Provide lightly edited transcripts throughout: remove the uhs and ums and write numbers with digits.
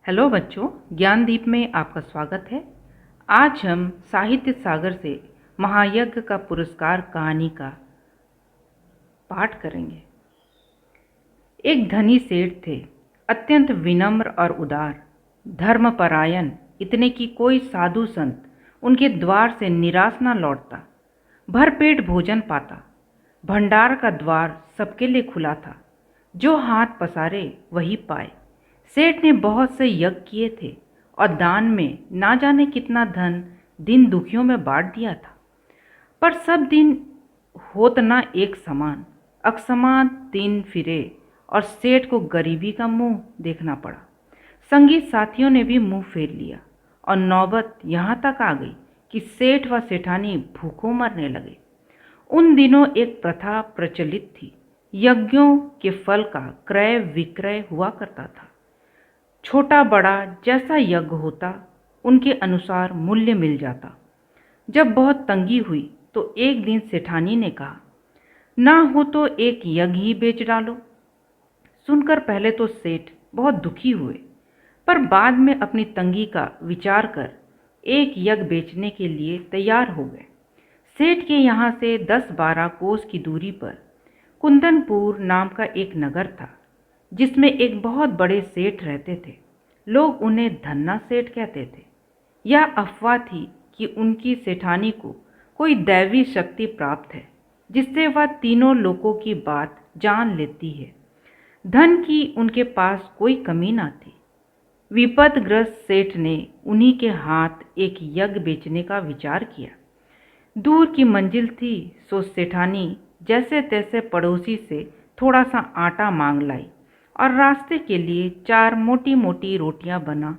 Hello बच्चों, ज्ञानदीप में आपका स्वागत है। आज हम साहित्य सागर से महायज्ञ का पुरस्कार कहानी का पाठ करेंगे। एक धनी सेठ थे, अत्यंत विनम्र और उदार, धर्मपरायण, इतने कि कोई साधु संत उनके द्वार से निराश न लौटता, भरपेट भोजन पाता। भंडार का द्वार सबके लिए खुला था, जो हाथ पसारे वही पाए। सेठ ने बहुत से यज्ञ किए थे और दान में ना जाने कितना धन दिन दुखियों में बांट दिया था, पर सब दिन होत ना एक समान, अकसमान दिन फिरे और सेठ को गरीबी का मुंह देखना पड़ा। संगी साथियों ने भी मुंह फेर लिया और नौबत यहाँ तक आ गई कि सेठ व सेठानी भूखों मरने लगे। उन दिनों एक प्रथा प्रचलित थी, यज्ञों के फल का क्रय विक्रय हुआ करता था। छोटा बड़ा जैसा यज्ञ होता, उनके अनुसार मूल्य मिल जाता। जब बहुत तंगी हुई तो एक दिन सेठानी ने कहा, ना हो तो एक यज्ञ ही बेच डालो। सुनकर पहले तो सेठ बहुत दुखी हुए, पर बाद में अपनी तंगी का विचार कर एक यज्ञ बेचने के लिए तैयार हो गए। सेठ के यहाँ से 10-12 कोस की दूरी पर कुंदनपुर नाम का एक नगर था, जिसमें एक बहुत बड़े सेठ रहते थे। लोग उन्हें धन्ना सेठ कहते थे। यह अफवाह थी कि उनकी सेठानी को कोई दैवी शक्ति प्राप्त है, जिससे वह तीनों लोगों की बात जान लेती है। धन की उनके पास कोई कमी न थी। विपदग्रस्त सेठ ने उन्हीं के हाथ एक यज्ञ बेचने का विचार किया। दूर की मंजिल थी, सो सेठानी जैसे तैसे पड़ोसी से थोड़ा सा आटा मांग लाई और रास्ते के लिए 4 मोटी मोटी रोटियां बना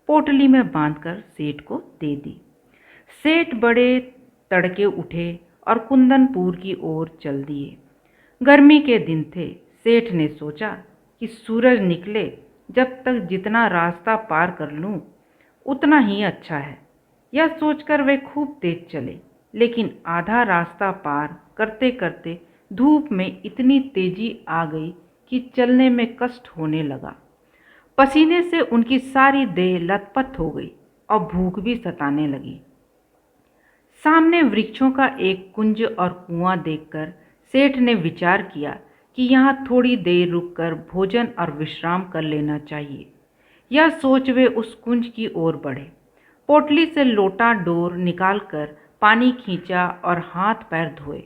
पोटली में बांधकर सेठ को दे दी। सेठ बड़े तड़के उठे और कुंदनपुर की ओर चल दिए। गर्मी के दिन थे। सेठ ने सोचा कि सूरज निकले जब तक जितना रास्ता पार कर लूं उतना ही अच्छा है। यह सोचकर वे खूब तेज चले, लेकिन आधा रास्ता पार करते करते धूप में इतनी तेजी आ गई कि चलने में कष्ट होने लगा। पसीने से उनकी सारी देह लथपथ हो गई और भूख भी सताने लगी। सामने वृक्षों का एक कुंज और कुआं देखकर सेठ ने विचार किया कि यहाँ थोड़ी देर रुककर भोजन और विश्राम कर लेना चाहिए। यह सोच वे उस कुंज की ओर बढ़े। पोटली से लोटा डोर निकालकर पानी खींचा और हाथ पैर धोए।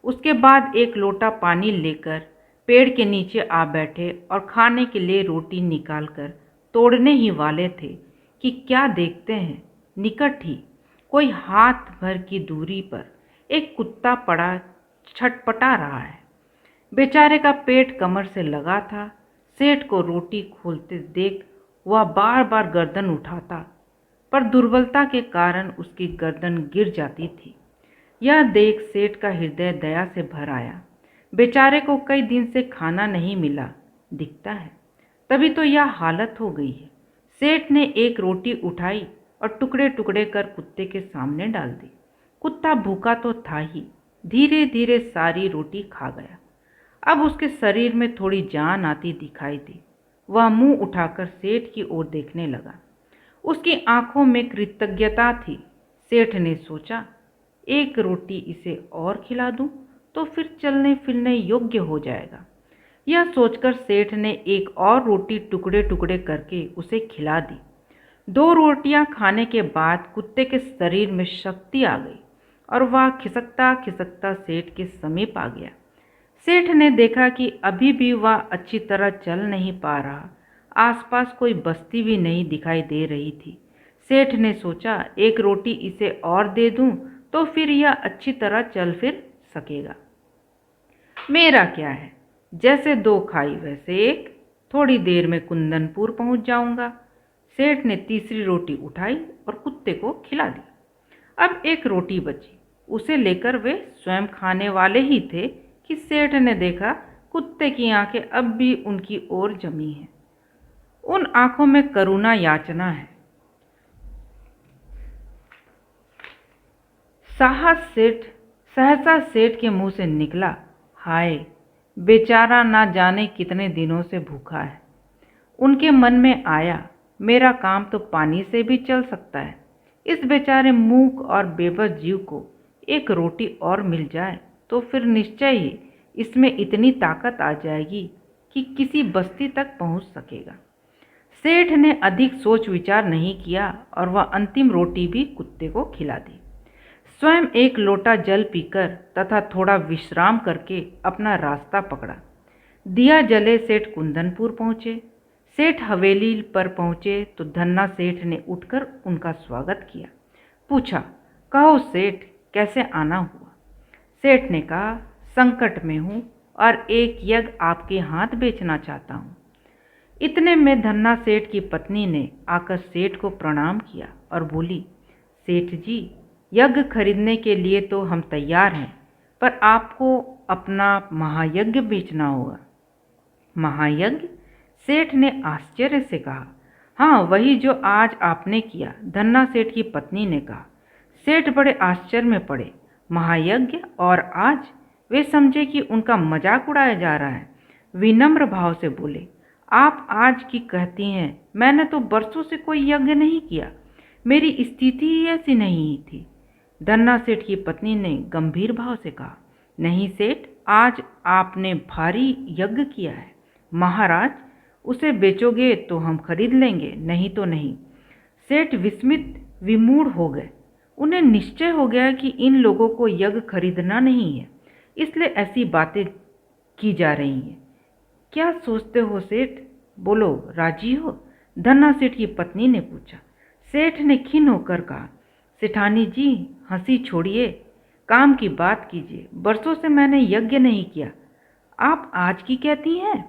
उसके बाद एक लोटा पानी लेकर पेड़ के नीचे आ बैठे और खाने के लिए रोटी निकालकर तोड़ने ही वाले थे कि क्या देखते हैं, निकट ही कोई हाथ भर की दूरी पर एक कुत्ता पड़ा छटपटा रहा है। बेचारे का पेट कमर से लगा था। सेठ को रोटी खोलते देख वह बार बार गर्दन उठाता, पर दुर्बलता के कारण उसकी गर्दन गिर जाती थी। यह देख सेठ का हृदय दया से भर आया। बेचारे को कई दिन से खाना नहीं मिला दिखता है, तभी तो यह हालत हो गई है। सेठ ने एक रोटी उठाई और टुकड़े टुकड़े कर कुत्ते के सामने डाल दी। कुत्ता भूखा तो था ही, धीरे धीरे सारी रोटी खा गया। अब उसके शरीर में थोड़ी जान आती दिखाई दी। वह मुंह उठाकर सेठ की ओर देखने लगा। उसकी आंखों में कृतज्ञता थी। सेठ ने सोचा, एक रोटी इसे और खिला दूं तो फिर चलने फिरने योग्य हो जाएगा। यह सोचकर सेठ ने एक और रोटी टुकड़े टुकड़े करके उसे खिला दी। 2 रोटियां खाने के बाद कुत्ते के शरीर में शक्ति आ गई और वह खिसकता खिसकता सेठ के समीप आ गया। सेठ ने देखा कि अभी भी वह अच्छी तरह चल नहीं पा रहा। आसपास कोई बस्ती भी नहीं दिखाई दे रही थी। सेठ ने सोचा, एक रोटी इसे और दे दूं तो फिर यह अच्छी तरह चल फिर सकेगा। मेरा क्या है, जैसे 2 खाई वैसे एक, थोड़ी देर में कुंदनपुर पहुंच जाऊंगा। सेठ ने तीसरी रोटी उठाई और कुत्ते को खिला दी। अब एक रोटी बची, उसे लेकर वे स्वयं खाने वाले ही थे कि सेठ ने देखा कुत्ते की आंखें अब भी उनकी ओर जमी हैं। उन आंखों में करुणा याचना है। सहसा सेठ के मुंह से निकला, हाय, बेचारा ना जाने कितने दिनों से भूखा है। उनके मन में आया, मेरा काम तो पानी से भी चल सकता है। इस बेचारे मूक और बेबस जीव को एक रोटी और मिल जाए तो फिर निश्चय ही इसमें इतनी ताकत आ जाएगी कि किसी बस्ती तक पहुंच सकेगा। सेठ ने अधिक सोच विचार नहीं किया और वह अंतिम रोटी भी कुत्ते को खिला दी। स्वयं एक लोटा जल पीकर तथा थोड़ा विश्राम करके अपना रास्ता पकड़ा। दिया जले सेठ कुंदनपुर पहुँचे। सेठ हवेली पर पहुँचे तो धन्ना सेठ ने उठकर उनका स्वागत किया। पूछा, कहो सेठ, कैसे आना हुआ? सेठ ने कहा, संकट में हूँ और एक यज्ञ आपके हाथ बेचना चाहता हूँ। इतने में धन्ना सेठ की पत्नी ने आकर सेठ को प्रणाम किया और बोली, सेठ जी, यज्ञ खरीदने के लिए तो हम तैयार हैं, पर आपको अपना महायज्ञ बेचना होगा। महायज्ञ? सेठ ने आश्चर्य से कहा। हाँ, वही जो आज आपने किया, धन्ना सेठ की पत्नी ने कहा। सेठ बड़े आश्चर्य में पड़े। महायज्ञ और आज? वे समझे कि उनका मजाक उड़ाया जा रहा है। विनम्र भाव से बोले, आप आज की कहती हैं, मैंने तो बरसों से कोई यज्ञ नहीं किया, मेरी स्थिति ही ऐसी नहीं थी। धन्ना सेठ की पत्नी ने गंभीर भाव से कहा, नहीं सेठ, आज आपने भारी यज्ञ किया है। महाराज, उसे बेचोगे तो हम खरीद लेंगे, नहीं तो नहीं। सेठ विस्मित विमूढ़ हो गए। उन्हें निश्चय हो गया कि इन लोगों को यज्ञ खरीदना नहीं है, इसलिए ऐसी बातें की जा रही हैं। क्या सोचते हो सेठ? बोलो, राजी हो? धन्ना सेठ की पत्नी ने पूछा। सेठ ने खिन्न होकर कहा, सेठानी जी, हंसी छोड़िए, काम की बात कीजिए। बरसों से मैंने यज्ञ नहीं किया, आप आज की कहती हैं?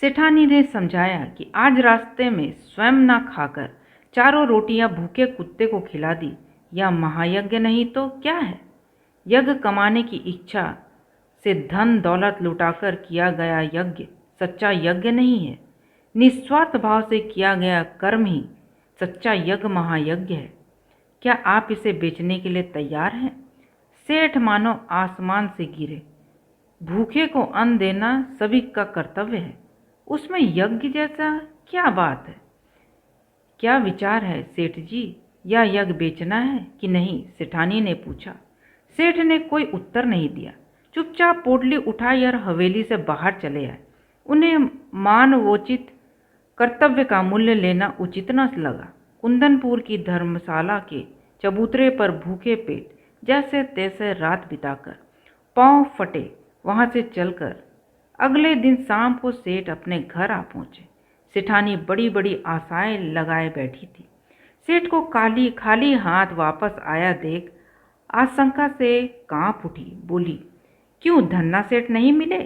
सेठानी ने समझाया कि आज रास्ते में स्वयं ना खाकर चारों रोटियां भूखे कुत्ते को खिला दी, यह महायज्ञ नहीं तो क्या है? यज्ञ कमाने की इच्छा से धन दौलत लुटाकर किया गया यज्ञ सच्चा यज्ञ नहीं है। निस्वार्थ भाव से किया गया कर्म ही सच्चा यज्ञ महायज्ञ है। क्या आप इसे बेचने के लिए तैयार हैं? सेठ मानो आसमान से गिरे। भूखे को अन्न देना सभी का कर्तव्य है, उसमें यज्ञ जैसा क्या बात है? क्या विचार है सेठ जी, या यज्ञ बेचना है कि नहीं? सेठानी ने पूछा। सेठ ने कोई उत्तर नहीं दिया, चुपचाप पोटली उठाई और हवेली से बाहर चले आए। उन्हें मानवोचित कर्तव्य का मूल्य लेना उचित न लगा। कुंदनपुर की धर्मशाला के चबूतरे पर भूखे पेट जैसे तैसे रात बिताकर पांव फटे वहां से चलकर अगले दिन शाम को सेठ अपने घर आ पहुंचे। सेठानी बड़ी बड़ी आशाएं लगाए बैठी थी। सेठ को खाली हाथ वापस आया देख आशंका से कांप उठी। बोली, क्यों धन्ना सेठ नहीं मिले?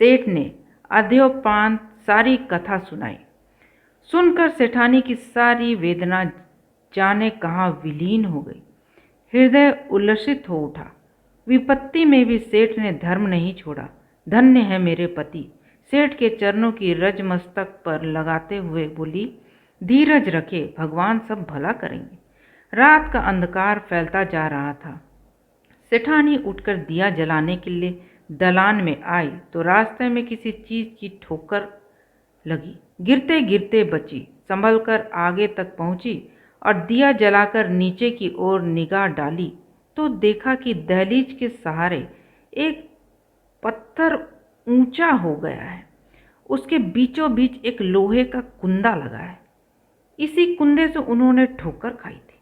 सेठ ने अध्योपांत सारी कथा सुनाई। सुनकर सेठानी की सारी वेदना जाने कहाँ विलीन हो गई। हृदय उल्लसित हो उठा। विपत्ति में भी सेठ ने धर्म नहीं छोड़ा। धन्य है मेरे पति। सेठ के चरणों की रज मस्तक पर लगाते हुए बोली, धीरज रखे, भगवान सब भला करेंगे। रात का अंधकार फैलता जा रहा था। सेठानी उठकर दिया जलाने के लिए दलान में आई तो रास्ते में किसी चीज की ठोकर लगी। गिरते गिरते बची, संभलकर आगे तक पहुंची और दिया जलाकर नीचे की ओर निगाह डाली तो देखा कि दहलीज के सहारे एक पत्थर ऊंचा हो गया है। उसके बीचों बीच एक लोहे का कुंदा लगा है। इसी कुंदे से उन्होंने ठोकर खाई थी।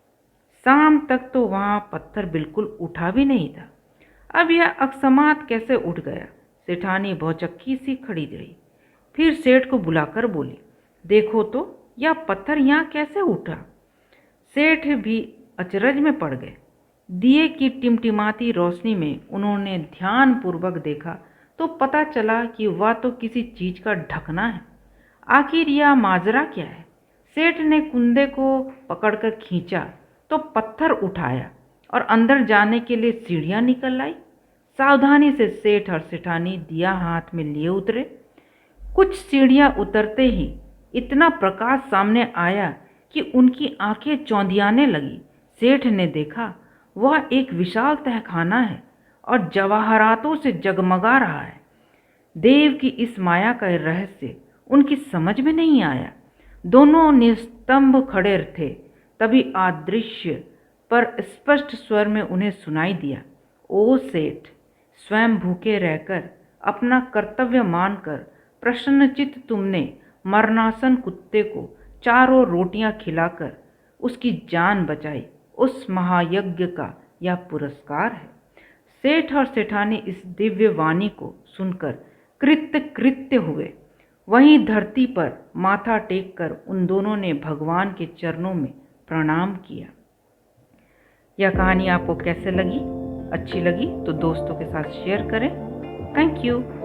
शाम तक तो वहां पत्थर बिल्कुल उठा भी नहीं था, अब यह अकस्मात कैसे उठ गया? सेठानी भौचक्की सी खड़ी रही। फिर सेठ को बुलाकर बोली, देखो तो यह पत्थर यहाँ कैसे उठा? सेठ भी अचरज में पड़ गए। दिए की टिमटिमाती रोशनी में उन्होंने ध्यानपूर्वक देखा तो पता चला कि वह तो किसी चीज का ढकना है। आखिर यह माजरा क्या है? सेठ ने कुंदे को पकड़कर खींचा तो पत्थर उठाया और अंदर जाने के लिए सीढ़ियां निकल आई। सावधानी से सेठ और सेठानी दिया हाथ में लिए उतरे। कुछ सीढ़ियां उतरते ही इतना प्रकाश सामने आया कि उनकी आंखें चौंधियाने लगी। सेठ ने देखा वह एक विशाल तहखाना है और जवाहरातों से जगमगा रहा है। देव की इस माया का रहस्य उनकी समझ में नहीं आया। दोनों निस्तंभ खड़े थे। तभी अदृश्य पर स्पष्ट स्वर में उन्हें सुनाई दिया, ओ सेठ, स्वयं भूखे रहकर अपना कर्तव्य मानकर प्रसन्नचित्त तुमने मरणासन कुत्ते को चारों रोटियां खिलाकर उसकी जान बचाई। उस महायज्ञ का यह पुरस्कार है। सेठ और सेठानी इस दिव्य वाणी को सुनकर कृत्य कृत्य हुए। वहीं धरती पर माथा टेक कर उन दोनों ने भगवान के चरणों में प्रणाम किया। यह कहानी आपको कैसे लगी? अच्छी लगी तो दोस्तों के साथ शेयर करें। Thank you.